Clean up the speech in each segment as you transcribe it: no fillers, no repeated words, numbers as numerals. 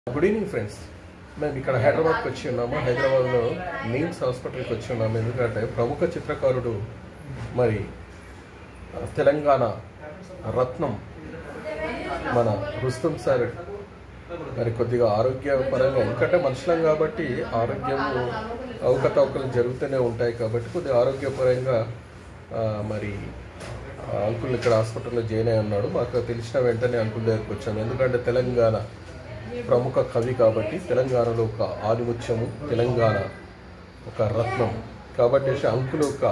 Good evening friends. మేము ఇక్కడ హైదరాబాద్కి వచ్చి ఉన్నాము. హైదరాబాద్లో నిమ్స్ హాస్పిటల్కి వచ్చి ఉన్నాము. ఎందుకంటే ప్రముఖ చిత్రకారుడు మరి తెలంగాణ రత్నం మన రుస్తుం సార్ మరి కొద్దిగా ఆరోగ్యపరంగా, ఎందుకంటే మనుషులం కాబట్టి ఆరోగ్యం అవకతవకలు జరుగుతూనే ఉంటాయి కాబట్టి కొద్దిగా ఆరోగ్యపరంగా మరి అంకుల్ ఇక్కడ హాస్పిటల్లో జాయిన్ అయి ఉన్నాడు. మాకు తెలిసిన వెంటనే అంకుల్ దగ్గరికి వచ్చాము. ఎందుకంటే తెలంగాణ ప్రముఖ కవి కాబట్టి తెలంగాణలో ఒక ఆధిముత్యము, తెలంగాణ ఒక రత్నం కాబట్టి అంకుల్ ఒక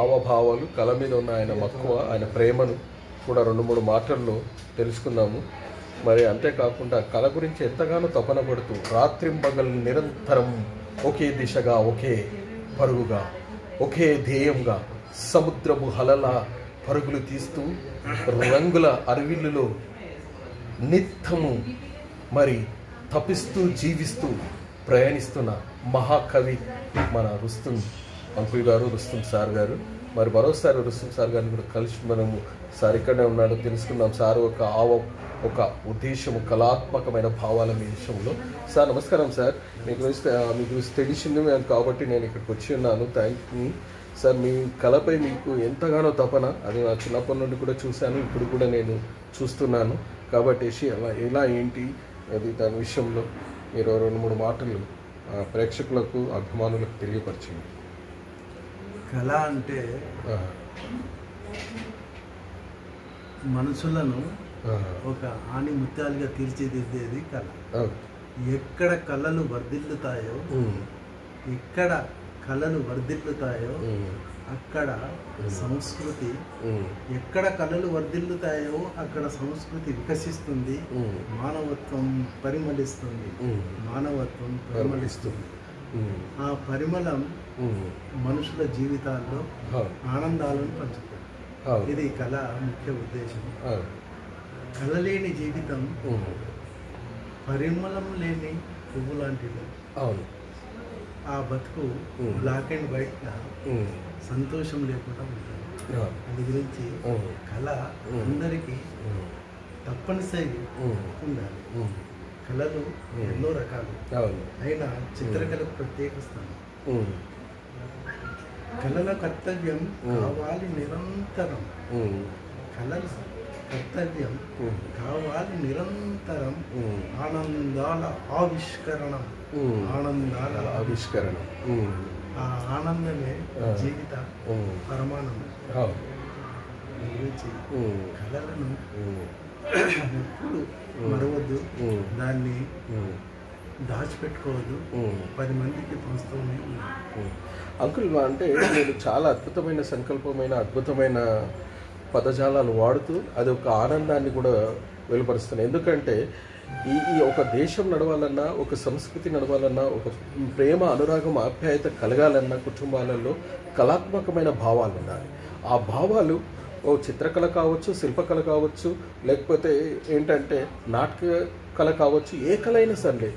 ఆవభావాలు, కళ మీద ఉన్న ఆయన మక్కువ, ఆయన ప్రేమను కూడా 2-3 మాటల్లో తెలుసుకుందాము. మరి అంతేకాకుండా కళ గురించి ఎంతగానో తపన పడుతూ రాత్రింబగలు నిరంతరం ఒకే దిశగా, ఒకే పరుగుగా, ఒకే ధ్యేయంగా సముద్రపు హలల పరుగులు తీస్తూ రంగుల అరవిల్లులో నిత్యము మరి తపిస్తూ జీవిస్తూ ప్రయాణిస్తున్న మహాకవి మన రుస్తుం అంకుల్ గారు, రుస్తుం సార్ గారు. మరి మరోసారి రుస్తుం సార్ గారిని కూడా కలిసి మనము సార్ ఇక్కడనే ఉన్నాడో తెలుసుకుందాం. సార్ ఒక ఉద్దేశము, కళాత్మకమైన భావాల మీ విషయంలో. సార్ నమస్కారం సార్. మీకు తెలిసింది కాబట్టి నేను ఇక్కడికి వచ్చి ఉన్నాను. Thank you sir. మీ కళపై మీకు ఎంతగానో తపన, అది నా చిన్నప్పటి నుండి కూడా చూశాను, ఇప్పుడు కూడా నేను చూస్తున్నాను. కాబట్టి ఎలా ఏంటి అది దాని విషయంలో మీరు 2-3 మాటలు ప్రేక్షకులకు, అభిమానులకు తెలియపరిచింది. కళ అంటే మనుషులను ఒక ఆని ముత్యాలుగా తీర్చిదిద్దేది కళ. ఎక్కడ కళలు వర్ధిల్లుతాయో అక్కడ సంస్కృతి, ఎక్కడ కళలు వర్ధిల్లుతాయో అక్కడ సంస్కృతి వికసిస్తుంది, మానవత్వం పరిమళిస్తుంది. ఆ పరిమళం మనుషుల జీవితాల్లో ఆనందాలను పంచుతుంది. ఇది కళ ముఖ్య ఉద్దేశం. కళ లేని జీవితం పరిమళం లేని పువ్వు లాంటిది. ఆ బతుకు బ్లాక్ అండ్ వైట్ గా సంతోషం లేకుండా ఉంటుంది. అది గురించి కళ అందరికీ తప్పనిసరి ఉండాలి. కళలు ఎన్నో రకాలు అయినా చిత్రకళకు ప్రత్యేక స్థానం. కళల కర్తవ్యం కావాలి నిరంతరం. కళల కర్తవ్యం కావాలి నిరంతరం. ఆనందాల ఆవిష్కరణ. ఆ ఆనందమే జీవిత పరమానందం. గురించి కళలను ఎప్పుడు మరవద్దు, దాన్ని దాచిపెట్టుకోవద్దు, 10 మందికి పంచుతూనే ఉన్నాను. అంకుల్ అంటే నేను చాలా అద్భుతమైన సంకల్పమైన, అద్భుతమైన పదజాలాలు వాడుతూ అది ఒక ఆనందాన్ని కూడా వెలువరుస్తున్నాను. ఎందుకంటే ఈ ఒక దేశం నడవాలన్నా, ఒక సంస్కృతి నడవాలన్నా, ఒక ప్రేమ, అనురాగం, ఆప్యాయత కలగాలన్నా కుటుంబాలలో కళాత్మకమైన భావాలు ఉండాలి. ఆ భావాలు ఓ చిత్రకళ కావచ్చు, శిల్పకళ కావచ్చు, లేకపోతే ఏంటంటే నాటక కళ కావచ్చు, ఏ కళ అయినా సరే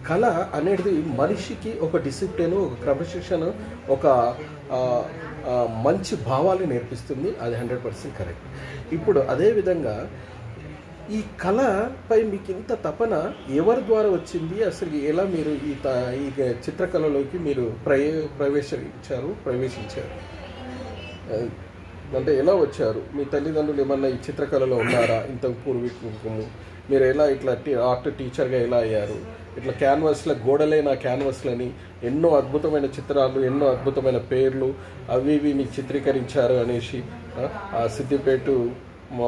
కళ అనేది మనిషికి ఒక డిసిప్లిన్, ఒక క్రమశిక్షణ, ఒక మంచి భావాలు నేర్పిస్తుంది. అది 100% కరెక్ట్. ఇప్పుడు అదేవిధంగా ఈ కళపై మీకు ఇంత తపన ఎవరి ద్వారా వచ్చింది? అసలు ఎలా మీరు ఈ చిత్రకళలోకి మీరు ప్రవేశించారు? అంటే ఎలా వచ్చారు? మీ తల్లిదండ్రులు ఏమన్నా ఈ చిత్రకళలో ఉన్నారా? ఇంత పూర్వీకుము మీరు ఎలా ఇట్లా ఆర్ట్ టీచర్గా ఎలా అయ్యారు? ఇట్లా క్యాన్వాస్ల గోడలైన క్యాన్వాస్లని ఎన్నో అద్భుతమైన చిత్రాలు, ఎన్నో అద్భుతమైన పేర్లు అవి మీకు చిత్రీకరించారు అనేసి ఆ సిద్దిపేట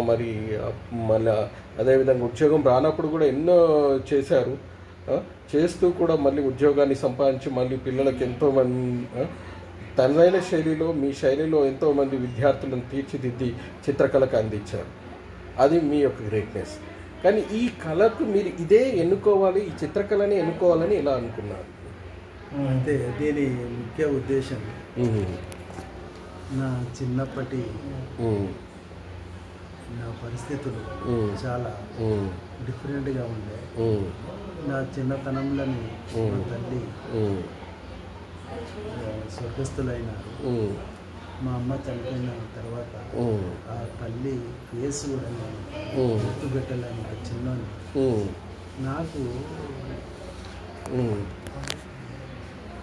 మరి మళ్ళీ అదేవిధంగా ఉద్యోగం రానప్పుడు కూడా ఎన్నో చేశారు. చేస్తూ కూడా మళ్ళీ ఉద్యోగాన్ని సంపాదించి మళ్ళీ పిల్లలకు ఎంతోమంది తనదైన శైలిలో, మీ శైలిలో ఎంతోమంది విద్యార్థులను తీర్చిదిద్ది చిత్రకళకు అందించారు. అది మీ యొక్క గ్రేట్నెస్. కానీ ఈ కళకు మీరు ఇదే ఎన్నుకోవాలి, ఈ చిత్రకళని ఎన్నుకోవాలని ఎలా అనుకున్నారు? అంటే దీని ముఖ్య ఉద్దేశం నా చిన్నప్పటి నా పరిస్థితులు చాలా డిఫరెంట్గా ఉండే. నా చిన్నతనంలోని మా తల్లి స్వర్గస్థులైనారు. మా అమ్మ చనిపోయిన తర్వాత ఆ తల్లి ఫేస్ కూడా నేను గుర్తుపెట్టలేను. ఒక చిన్నోని నాకు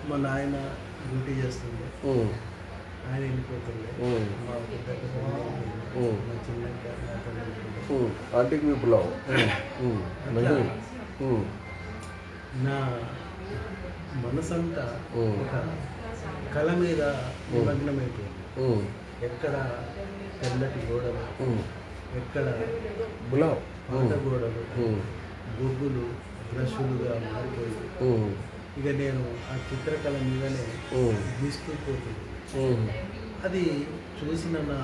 మా నాయన డ్యూటీ చేస్తుండే, ఆయన వెళ్ళిపోతుండే. మా పెద్ద మా చిన్నక్క ఆంటీకి మీ పులావ్ నా మనసంతా ఒక కళ మీద నిమగ్నమైపోయింది. ఎక్కడ తెల్లటి గోడలు, ఎక్కడ పులావ్ పాత గోడలు, బొగ్గులు బ్రష్లుగా మారిపోయి ఇక నేను ఆ చిత్రకళ మీదనే తీసుకుపోతుంది. అది చూసిన నా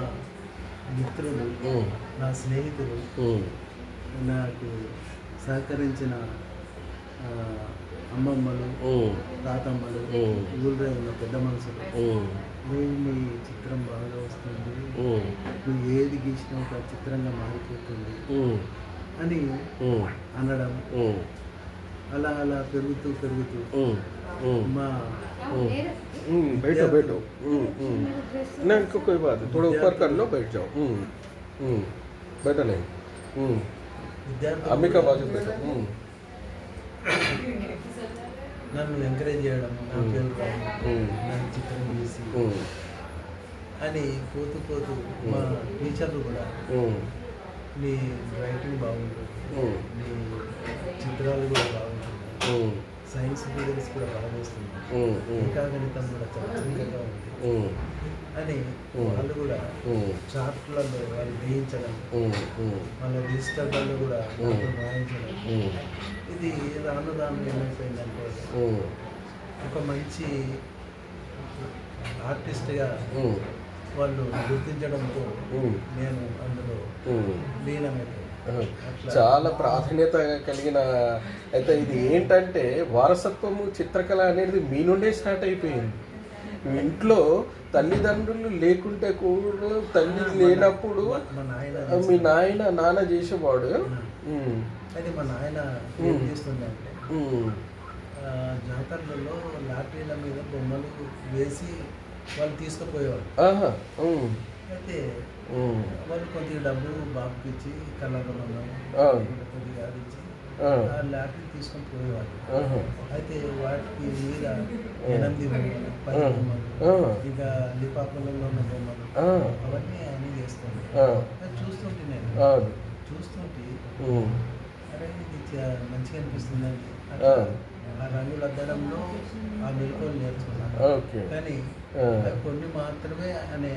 మిత్రులు, నా స్నేహితులు, నాకు సహకరించిన అమ్మమ్మలు, తాతమ్మలు, ఊళ్ళో ఉన్న పెద్ద మనుషులు, మీ చిత్రం బాగా వస్తుంది, నువ్వు ఏది గీసినా ఒక చిత్రంగా మారిపోతుంది అని అనడం. అలా అలా పెరుగుతూ మా बैठो बैठो नहीं कोई बात है, थोड़ा ऊपर कर लो, बैठ जाओ। बैठो नहीं अम्मी का बाजू बैठो। నన్ను ఎంకరేజ్ చేయడం, నా పేరు నన్ను చిత్రం గీసి అని పోతూ మా టీచర్లు కూడా నీ రైటింగ్ బాగుంటుంది, నీ చిత్రాలు కూడా బాగుంటుంది, సైన్స్ పీరియడ్స్ కూడా బాగా వస్తుంది, ఇంకా గణితం కూడా చాలా చక్కగా ఉంది అని వాళ్ళు కూడా చార్ట్లలో వాళ్ళు వేయించడం, వాళ్ళ రిజిస్టర్లలో కూడా రాయించడం. ఇది రాను ఏమైపోయిందంటే ఒక మంచి ఆర్టిస్ట్గా వాళ్ళు గుర్తించడంతో నేను అందులో లీనమైపోయాను. చాలా ప్రాధాన్యత కలిగిన అయితే ఇది ఏంటంటే వారసత్వము చిత్రకళ అనేది మీ నుండే స్టార్ట్ అయిపోయింది. ఇంట్లో తల్లిదండ్రులు లేకుంటే కూడా, తల్లి లేనప్పుడు మీ నాన్న చేసేవాడు. అయితే మా నాయన ఏం చేస్తుందంటే జాతరలలో లాటరీల మీద బొమ్మలు వేసి వాళ్ళు తీసుకుపోయేవాళ్ళు. అయితే వాళ్ళు కొద్దిగా డబ్బు బాబుకి ఇచ్చి కళాకమన్నాం కొద్దిగా ఇచ్చి లాటరీ తీసుకొని పోయేవాళ్ళు. అయితే వాటికి మీద 8 బొమ్మలు, 10 బొమ్మలు, ఇక లిపాపలలో ఉన్న బొమ్మలు అవన్నీ ఆయన చేస్తుంది. చూస్తుంటే నేను అరే ఇది మంచిగా అనిపిస్తుందండి. ఆ రంగులు అద్దడంలో ఆ మెలకువలు నేర్చుకున్నాను. కానీ కొన్ని మాత్రమే అనే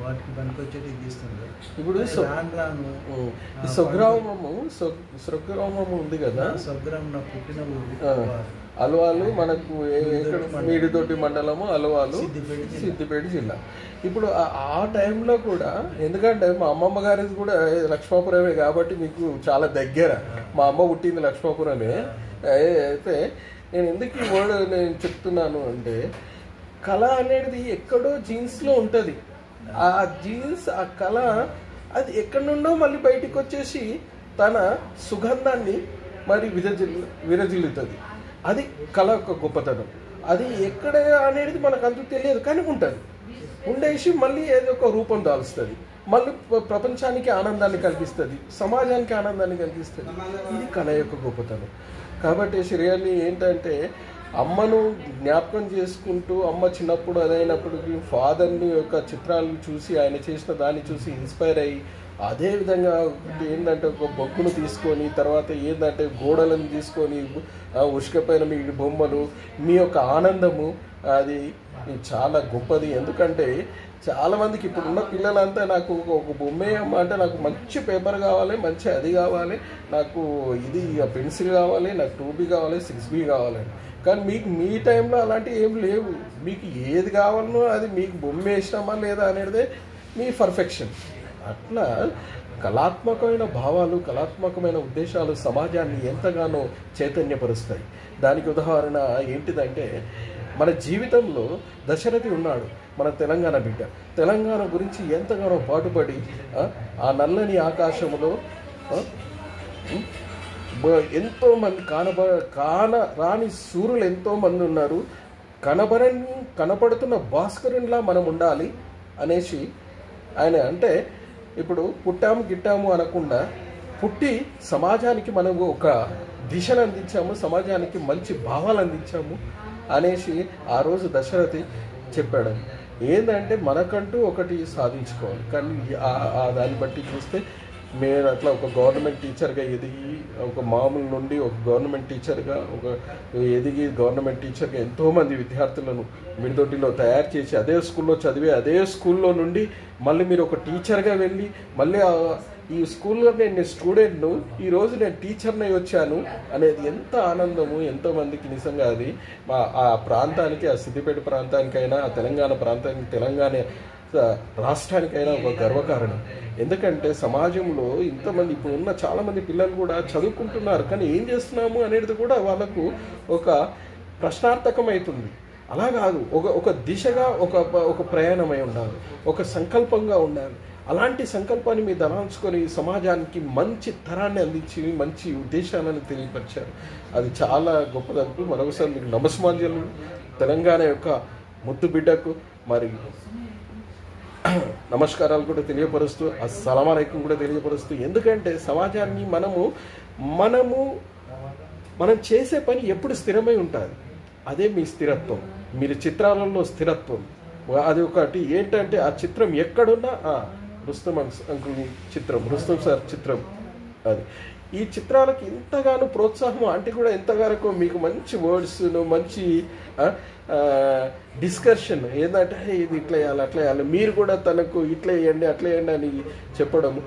వాటికి పనికొచ్చేటి తీస్తుంది. ఇప్పుడు రాను స్వగ్రామము ఉంది కదా, స్వగ్రామం నా పుట్టిన ఊరు అలవాలు, మనకు మీడితోటి మండలము అలవాలు, సిద్దిపేట జిల్లా. ఇప్పుడు ఆ టైంలో కూడా, ఎందుకంటే మా అమ్మమ్మ గారిది కూడా లక్ష్మాపురమే కాబట్టి మీకు చాలా దగ్గర. మా అమ్మ పుట్టింది లక్ష్మాపురమే. అయితే నేను ఎందుకు ఈ వర్డ్ నేను చెప్తున్నాను అంటే, కళ అనేది ఎక్కడో జీన్స్లో ఉంటుంది. ఆ జీన్స్, ఆ కళ అది ఎక్కడి నుండో మళ్ళీ బయటికి వచ్చేసి తన సుగంధాన్ని మరి విరజిల్లుతుంది. అది కళ యొక్క గొప్పతనం. అది ఎక్కడ అనేది మనకు అంత తెలియదు, కానీ ఉంటుంది. ఉండేసి మళ్ళీ ఏదో ఒక రూపం దాల్స్తుంది, మళ్ళీ ప్రపంచానికి ఆనందాన్ని కలిగిస్తుంది, సమాజానికి ఆనందాన్ని కలిగిస్తుంది. ఇది కళ యొక్క గొప్పతనం. కాబట్టి రియల్లీ ఏంటంటే, అమ్మను జ్ఞాపకం చేసుకుంటూ, అమ్మ చిన్నప్పుడు అదైనప్పటికీ ఫాదర్ని యొక్క చిత్రాలు చూసి, ఆయన చేసిన దాన్ని చూసి ఇన్స్పైర్ అయ్యి, అదేవిధంగా ఏంటంటే ఒక బొగ్గును తీసుకొని, తర్వాత ఏంటంటే గోడలను తీసుకొని ఉష్కపోయిన మీ బొమ్మలు, మీ యొక్క ఆనందము అది చాలా గొప్పది. ఎందుకంటే చాలామందికి ఇప్పుడున్న పిల్లలంతా నాకు ఒక బొమ్మే అమ్మ అంటే నాకు మంచి పేపర్ కావాలి, మంచి అది కావాలి, నాకు ఇది పెన్సిల్ కావాలి, నాకు 2B కావాలి, 6B కావాలి. కానీ మీకు మీ టైంలో అలాంటివి ఏం లేవు. మీకు ఏది కావాలనో అది మీకు బొమ్మ వేసినామా లేదా అనేది మీ పర్ఫెక్షన్. అట్లా కళాత్మకమైన భావాలు, కళాత్మకమైన ఉద్దేశాలు సమాజాన్ని ఎంతగానో చైతన్యపరుస్తాయి. దానికి ఉదాహరణ ఏంటిదంటే, మన జీవితంలో దశరథి ఉన్నాడు, మన తెలంగాణ బిడ్డ. తెలంగాణ గురించి ఎంతగానో పాటుపడి ఆ నల్లని ఆకాశంలో ఎంతోమంది రాని సూర్యులు ఎంతోమంది ఉన్నారు. కనపడుతున్న భాస్కరునిలా మనం ఉండాలి, అనేసి ఆయన అంటే ఇప్పుడు పుట్టాము గిట్టాము అనకుండా పుట్టి సమాజానికి మనము ఒక దిశను అందించాము, సమాజానికి మంచి భావాలు అందించాము అనేసి ఆ రోజు దశరథి చెప్పాడు. ఏంటంటే మనకంటూ ఒకటి సాధించుకోవాలి. కానీ దాన్ని బట్టి చూస్తే నేను అట్లా ఒక గవర్నమెంట్ టీచర్గా ఎదిగి, ఒక మామూలు నుండి ఒక గవర్నమెంట్ టీచర్గా ఎదిగి గవర్నమెంట్ టీచర్గా ఎంతోమంది విద్యార్థులను మిడిదొడ్డిలో తయారు చేసి అదే స్కూల్లో చదివి అదే స్కూల్లో నుండి మళ్ళీ మీరు ఒక టీచర్గా వెళ్ళి మళ్ళీ ఈ స్కూల్లో నేను స్టూడెంట్ను, ఈరోజు నేను టీచర్నై వచ్చాను అనేది ఎంత ఆనందము, ఎంతోమందికి నిజంగా అది ఆ ప్రాంతానికి, ఆ సిద్దిపేట ప్రాంతానికైనా, ఆ తెలంగాణ ప్రాంతానికి, తెలంగాణ రాష్ట్రానికైనా ఒక గర్వకారణం. ఎందుకంటే సమాజంలో ఇంతమంది ఇప్పుడు ఉన్న చాలామంది పిల్లలు కూడా చదువుకుంటున్నారు, కానీ ఏం చేస్తున్నాము అనేది కూడా వాళ్ళకు ఒక ప్రశ్నార్థకం అవుతుంది. అలా కాదు, ఒక దిశగా ఒక ప్రయాణమై ఉండాలి, ఒక సంకల్పంగా ఉండాలి. అలాంటి సంకల్పాన్ని మీరు దళాల్చుకొని సమాజానికి మంచి తరాన్ని అందించి మంచి ఉద్దేశాలను తెలియపరిచారు. అది చాలా గొప్పదనుకు. మరొకసారి మీకు నమస్మాంజలు. తెలంగాణ యొక్క ముద్దు బిడ్డకు మరి నమస్కారాలు కూడా తెలియపరుస్తూ, అస్సలాము అలైకుం కూడా తెలియపరుస్తూ. ఎందుకంటే సమాజాన్ని మనం చేసే పని ఎప్పుడు స్థిరమై ఉంటుంది. అదే మీ స్థిరత్వం, మీరు చిత్రాలలో స్థిరత్వం. అది ఒకటి ఏంటంటే ఆ చిత్రం ఎక్కడున్నా రుస్తుం అంకుల్ చిత్రం, రుస్తుం సార్ చిత్రం, అది ఈ చిత్రాలకు ఇంతగానో ప్రోత్సాహం ఆంటీ కూడా ఎంతవరకు మీకు మంచి వర్డ్స్ను మంచి డిస్కషన్ ఏంటంటే ఇది ఇట్లా వేయాలి అట్లా వేయాలి, మీరు కూడా తనకు ఇట్లా వేయండి అట్లా వేయండి అని చెప్పడము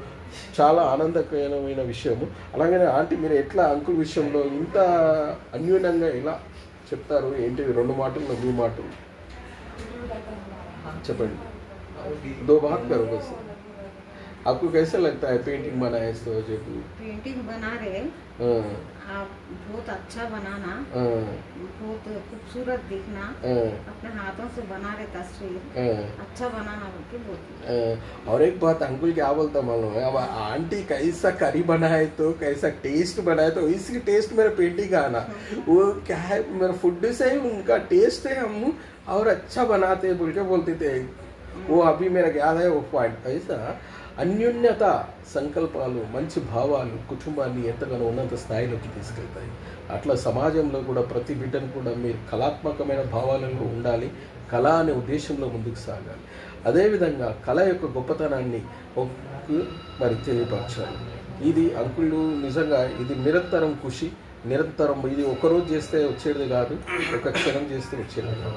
చాలా ఆనందకరమైన విషయము. అలాగనే ఆంటీ మీరు ఎట్లా అంకుల్ విషయంలో ఇంత అన్యూనంగా ఇలా చెప్తారు ఏంటి? 2 మాటలు మీ మాటలు చెప్పండి. 2 बात करो बस. आपको कैसा लगता है पेंटिंग बनाए तो? जो पेंटिंग बना रहे आप बहुत अच्छा बनाना, बहुत खूबसूरत दिखना, अपने हाथों से बना रहे तस्वीर अच्छा बनाना बोल के बोलती. और एक बात अंकुल क्या बोलता मालूम है, अब आंटी कैसा करी बनाए तो कैसा टेस्ट बनाए तो इसकी टेस्ट मेरा पेंटिंग आना, वो क्या है मेरा फूड से ही उनका टेस्ट है, हम और अच्छा बनाते बोल के बोलते थे. वो अभी मेरा याद है वो पॉइंट. ऐसा అన్యోన్యత సంకల్పాలు మంచి భావాలు కుటుంబాన్ని ఎంతగానో ఉన్నత స్థాయిలోకి తీసుకెళ్తాయి. అట్లా సమాజంలో కూడా ప్రతి బిడ్డను కూడా మీరు కళాత్మకమైన భావాలలో ఉండాలి, కళ అనే ఉద్దేశంలో ముందుకు సాగాలి. అదేవిధంగా కళ యొక్క గొప్పతనాన్ని మరి తెలియపరచాలి. ఇది అంకుళ్ళు నిజంగా ఇది నిరంతరం కృషి, నిరంతరం ఇది ఒకరోజు చేస్తే వచ్చేది కాదు, ఒక క్షణం చేస్తే వచ్చేది కాదు.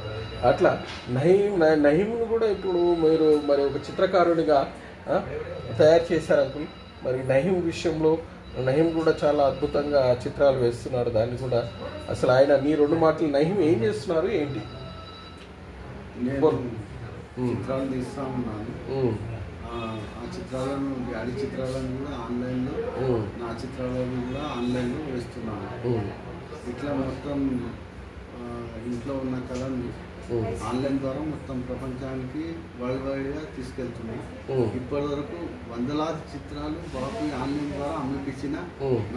అట్లా నహీంను కూడా ఇప్పుడు మీరు మరి ఒక చిత్రకారుడిగా తయారు చేశారు అంకుల్. మరి నహీం విషయంలో నహీం కూడా చాలా అద్భుతంగా చిత్రాలు వేస్తున్నాడు. దాన్ని కూడా అసలు ఆయన నీ 2 మాటలు నహీం ఏం చేస్తున్నారు ఏంటి? చిత్రాలు తీస్తా ఉన్నాను. ఆ చిత్రాలను డాడీ చిత్రాలను కూడా ఆన్లైన్లో, నా చిత్రాలను కూడా ఆన్లైన్లో వేస్తున్నాను. ఇట్లా మొత్తం ఇంట్లో ఉన్న కళను ఆన్లైన్ ద్వారా మొత్తం ప్రపంచానికి వరల్డ్ వైడ్గా తీసుకెళ్తున్నాయి. ఇప్పటి వరకు వందలాది చిత్రాలు బాబు ఆన్లైన్ ద్వారా అమ్మేపించిన,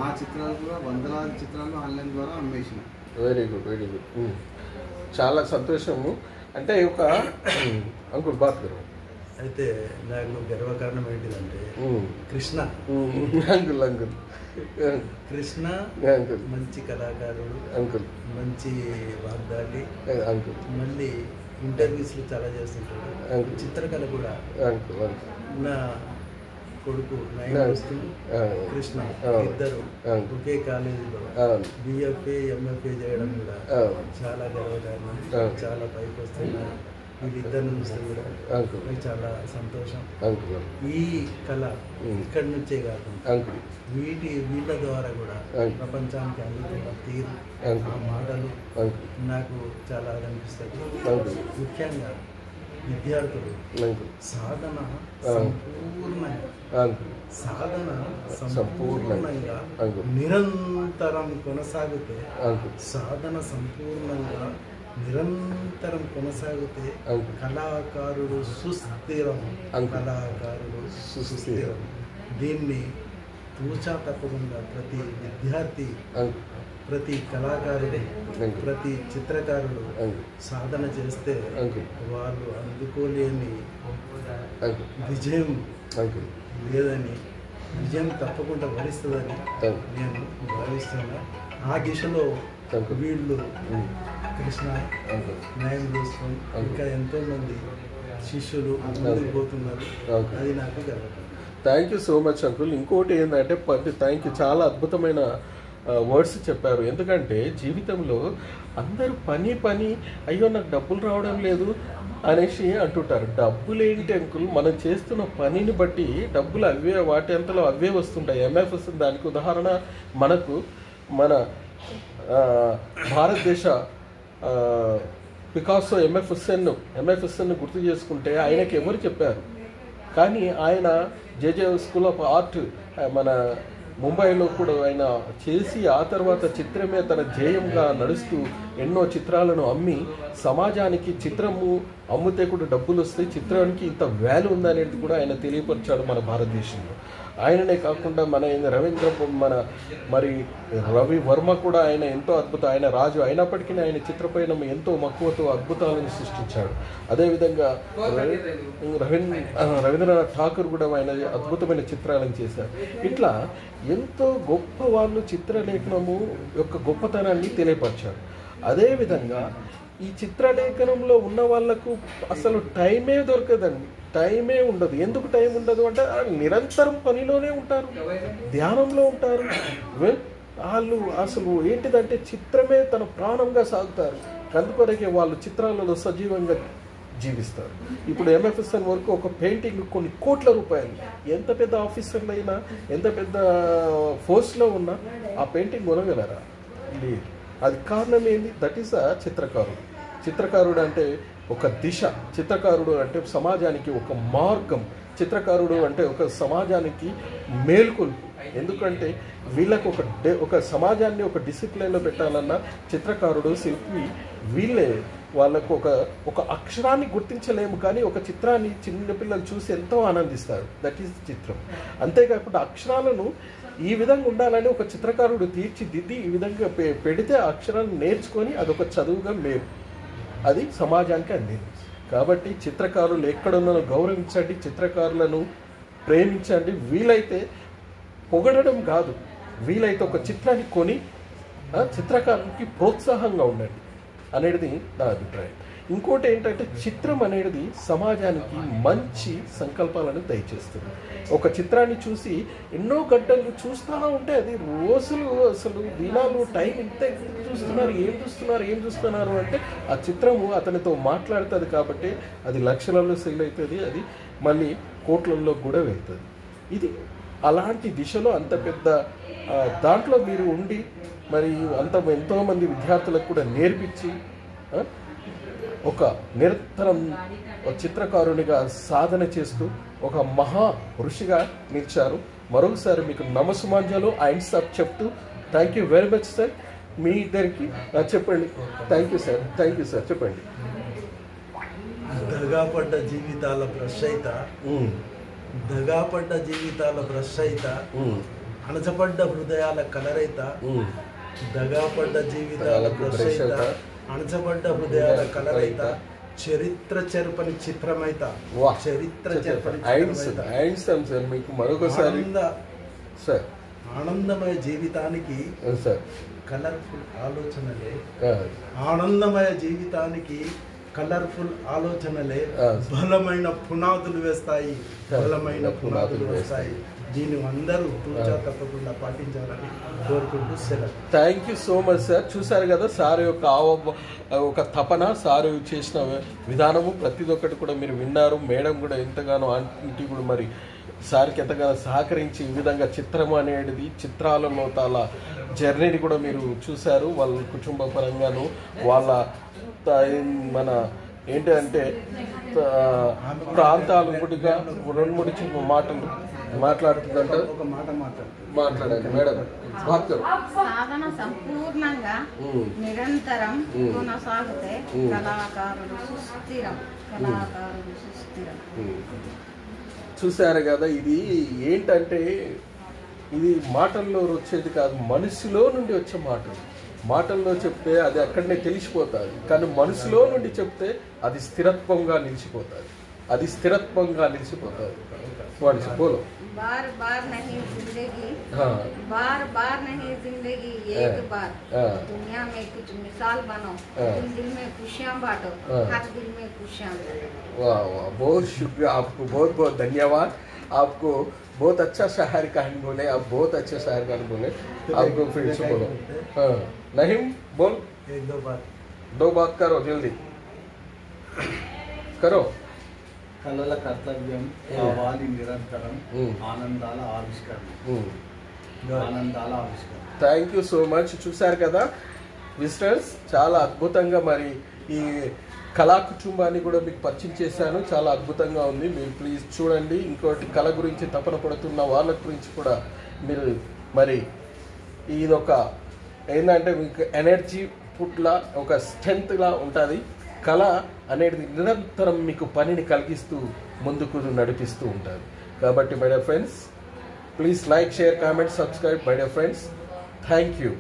నా చిత్రాలు కూడా వందలాది చిత్రాలు ఆన్లైన్ ద్వారా అమ్మేసిన. Very good, very good. చాలా సంతోషము. అంటే ఒక అంకుల్ బాత్ గారు అయితే నాకు గర్వకారణం ఏంటిదంటే కృష్ణ అంకుల్ అంకుల్ కృష్ణ మంచి కళాకారుడు అంకుల్, మంచి వాగ్దాటి అంకుల్, మళ్ళీ ఇంటర్వ్యూస్లు చాలా చేస్తుంటాడు. చిత్రకళ కూడా అంకుల్. నా కొడుకు కృష్ణ ఇద్దరు ఒకే కాలేజీలో బిఎఫ్ఏ ఎంఎఫ్ఏ చేయడం కూడా చాలా గర్వకారణం. చాలా పైకి వస్తున్నారు వీళ్ళిద్దరిని చూస్తే కూడా చాలా సంతోషం. ఈ కళ ఇక్కడి నుంచే కాకుండా వీళ్ళ ద్వారా కూడా ప్రపంచానికి అందుతున్న తీరు, ఆ మాటలు నాకు చాలా అనిపిస్తుంది. ముఖ్యంగా విద్యార్థులు సాధన సంపూర్ణంగా నిరంతరం కొనసాగితే, సాధన సంపూర్ణంగా నిరంతరం కొనసాగితే కళాకారుడు సుస్థిరం, కళాకారుడు సుస్థిరం. దీన్ని తూచా తప్పకుండా ప్రతి విద్యార్థి ప్రతి కళాకారుడు ప్రతి చిత్రకారుడు సాధన చేస్తే వాళ్ళు అందుకోలేని విజయం లేదని విజయం తప్పకుండా వరిస్తుందని నేను భావిస్తున్నా. ఆ దిశలో వీళ్ళు కృష్ణ న్యాయం దోస్తం ఇంకా ఎంతోమంది శిష్యులు ముందుకు పోతున్నారు. అది నాకు గర్వకారణం. Thank you so much uncle. ఇంకోటి ఏంటంటే థ్యాంక్ యూ, చాలా అద్భుతమైన వర్డ్స్ చెప్పారు. ఎందుకంటే జీవితంలో అందరూ పని అయ్యో నాకు డబ్బులు రావడం లేదు అనేసి అంటుంటారు. డబ్బులు ఏంటి అంకుల్, మనం చేస్తున్న పనిని బట్టి డబ్బులు అవే వాటి అంతలో అవే వస్తుంటాయి. ఎంఎఫ్ఎస్ దానికి ఉదాహరణ మనకు మన భారతదేశ పికాసో ఎంఎఫ్ఎస్ఎన్ గుర్తు చేసుకుంటే ఆయనకి ఎవరు చెప్పారు? కానీ ఆయన జేజే స్కూల్ ఆఫ్ ఆర్ట్ మన ముంబైలో కూడా ఆయన చేసి ఆ తర్వాత చిత్రమే తన ధ్యేయంగా నడుస్తూ ఎన్నో చిత్రాలను అమ్మి సమాజానికి చిత్రము అమ్మితే కూడా డబ్బులు వస్తాయి, చిత్రానికి ఇంత వాల్యూ ఉందనేది కూడా ఆయన తెలియపరిచాడు మన భారతదేశంలో. ఆయననే కాకుండా మరి రవి వర్మ కూడా ఆయన ఎంతో అద్భుతం, ఆయన రాజు అయినప్పటికీ ఆయన చిత్రపయనం ఎంతో మక్కువతో అద్భుతాలను సృష్టించాడు. అదేవిధంగా రవీంద్రనాథ్ ఠాకూర్ కూడా ఆయన అద్భుతమైన చిత్రాలను చేశారు. ఇట్లా ఎంతో గొప్ప వాళ్ళు చిత్రలేఖనము యొక్క గొప్పతనాన్ని తెలియపరిచారు. అదేవిధంగా ఈ చిత్రలేఖనంలో ఉన్న వాళ్ళకు అసలు టైమే దొరకదండి, టైమే ఉండదు. ఎందుకు టైం ఉండదు అంటే నిరంతరం పనిలోనే ఉంటారు, ధ్యానంలో ఉంటారు. వాళ్ళు అసలు ఏంటిదంటే చిత్రమే తన ప్రాణంగా సాగుతారు. అందుకొరకే వాళ్ళు చిత్రాలలో సజీవంగా జీవిస్తారు. ఇప్పుడు ఎంఎఫ్ఎస్ఎన్ వరకు ఒక పెయింటింగ్ కొన్ని కోట్ల రూపాయలు, ఎంత పెద్ద ఆఫీసర్లు అయినా ఎంత పెద్ద ఫోర్స్లో ఉన్నా ఆ పెయింటింగ్ కొనగలరా? లేదు. అది కారణం ఏంది? దట్ ఈస్ అ చిత్రకారుడు. చిత్రకారుడు అంటే ఒక దిశ, చిత్రకారుడు అంటే సమాజానికి ఒక మార్గం, చిత్రకారుడు అంటే ఒక సమాజానికి మేల్కొల్పు. ఎందుకంటే వీళ్ళకు ఒక సమాజాన్ని ఒక డిసిప్లిన్లో పెట్టాలన్నా చిత్రకారుడు శిల్పి వీళ్ళే. వాళ్ళకు ఒక అక్షరాన్ని గుర్తించలేము కానీ ఒక చిత్రాన్ని చిన్నపిల్లలు చూసి ఎంతో ఆనందిస్తారు. దట్ ఈస్ చిత్రం. అంతేకాకుండా అక్షరాలను ఈ విధంగా ఉండాలని ఒక చిత్రకారుడు తీర్చిదిద్ది ఈ విధంగా పెడితే ఆ అక్షరాన్ని నేర్చుకొని అదొక చదువుగా అది సమాజానికి అందింది. కాబట్టి చిత్రకారులు ఎక్కడున్నారో గౌరవించండి, చిత్రకారులను ప్రేమించండి. వీలైతే పొగడడం కాదు, వీలైతే ఒక చిత్రాన్ని కొని చిత్రకారునికి ప్రోత్సాహంగా ఉండండి అనేది నా అభిప్రాయం. ఇంకోటి ఏంటంటే చిత్రం అనేది సమాజానికి మంచి సంకల్పాలను దయచేస్తుంది. ఒక చిత్రాన్ని చూసి ఎన్నో గంటలు చూస్తూ ఉంటే అది రోజులు అసలు దినాలు టైం ఇంత ఏం చూస్తున్నారు అంటే ఆ చిత్రము అతనితో మాట్లాడుతుంది. కాబట్టి అది లక్షలలో సేల్ అవుతుంది, అది మళ్ళీ కోట్లలో కూడా వెళ్తుంది. ఇది అలాంటి దిశలో అంత పెద్ద దాంట్లో మీరు ఉండి మరి ఎంతోమంది విద్యార్థులకు కూడా నేర్పించి ఒక నిరంతరం చిత్రకారునిగా సాధన చేస్తూ ఒక మహా ఋషిగా నిలిచారు. మరొకసారి మీకు నమస్సుమాంజలు ఐన్సాప్ చెప్తూ thank you very much sir. మీ ఇద్దరికి చెప్పండి. థ్యాంక్ యూ సార్ చెప్పండి. దగాపడ్డ జీవితాల బ్రష్ అయిత అణచపడ్డ హృదయాల కలరైత, దగాపడ్డ జీవితాల బ్రష్ అయిత అణచబడ్డ హృదయాల కలరైత, చరిత్ర చెరపని చిత్రమైత, మీకు మరొకసారి ఆనందమయ జీవితానికి కలర్ఫుల్ ఆలోచనలే, ఆనందమయ జీవితానికి కలర్ఫుల్ ఆలోచనలే బలమైన పునాదులు వేస్తాయి. దీన్ని అందరూ తప్పకుండా పాటించాలని కోరుకుంటూ సెలవు. Thank you so much sir. చూశారు కదా సార్ యొక్క ఒక తపన, సార్ చేసిన విధానము ప్రతి ఒక్కటి కూడా మీరు విన్నారు. మేడం కూడా ఎంతగానో ఆంటీ కూడా మరి సార్కి ఎంతగానో సహకరించి ఈ విధంగా చిత్రం అనేది చిత్రాలలో చాలా జర్నీని కూడా మీరు చూశారు. వాళ్ళ కుటుంబ పరంగాను వాళ్ళ మన ఏంటంటే ప్రాంతాలు గుడిగా 2-3 మాటలు మాట్లాడుతుందంట. మాట్లాడండి మేడం. సాధన సంపూర్ణంగా నిరంతరం కొనసాగితే కళాకారుడు సుస్థిరం. చూశారు కదా, ఇది ఏంటంటే ఇది మాటల్లో వచ్చేది కాదు, మనసులో నుండి వచ్చే మాటలు. మాటల్లో చెప్తే అది అక్కడనే తెలిసిపోతుంది, కానీ మనసులో నుండి చెప్తే అది స్థిరత్వంగా నిలిచిపోతుంది. అది స్థిరత్వంగా నిలిచిపోతుంది. వాడికి బోలో बार बार नहीं जिंदगी, हाँ बार बार नहीं जिंदगी, एक बार दुनिया में कुछ मिसाल बनो, दिल दिल में खुशियाँ बांटो, हर दिल में खुशियाँ बांटो। वाह वाह, बहुत शुक्रिया आपको, बहुत बहुत धन्यवाद आपको। बहुत अच्छा शायर कहानी बोले आप, बहुत अच्छा शायर कहानी बोले आपको। फिर से बोलो। हाँ नहीं बोल, एक दो बात करो, जल्दी करो। కళల కర్తవ్యం కావాలి నిరంతరం, ఆనందాల ఆవిష్కరణ, ఆనందాల ఆవిష్కరణ. Thank you so much. చూశారు కదా విజిటర్స్, చాలా అద్భుతంగా మరి ఈ కళా కుటుంబాన్ని కూడా మీకు పరిచయం చేశాను. చాలా అద్భుతంగా ఉంది. మీరు ప్లీజ్ చూడండి. ఇంకోటి కళ గురించి తపన పడుతున్న వాళ్ళ గురించి కూడా మీరు మరి ఇదొక ఏంటంటే మీకు ఎనర్జీ ఫుడ్లా, ఒక స్ట్రెంత్లా ఉంటుంది. కళ అనేది నిరంతరం మీకు పనిని కలిగిస్తూ ముందుకు నడిపిస్తూ ఉంటుంది. కాబట్టి my dear friends, please like, share, comment, subscribe my dear friends. Thank you.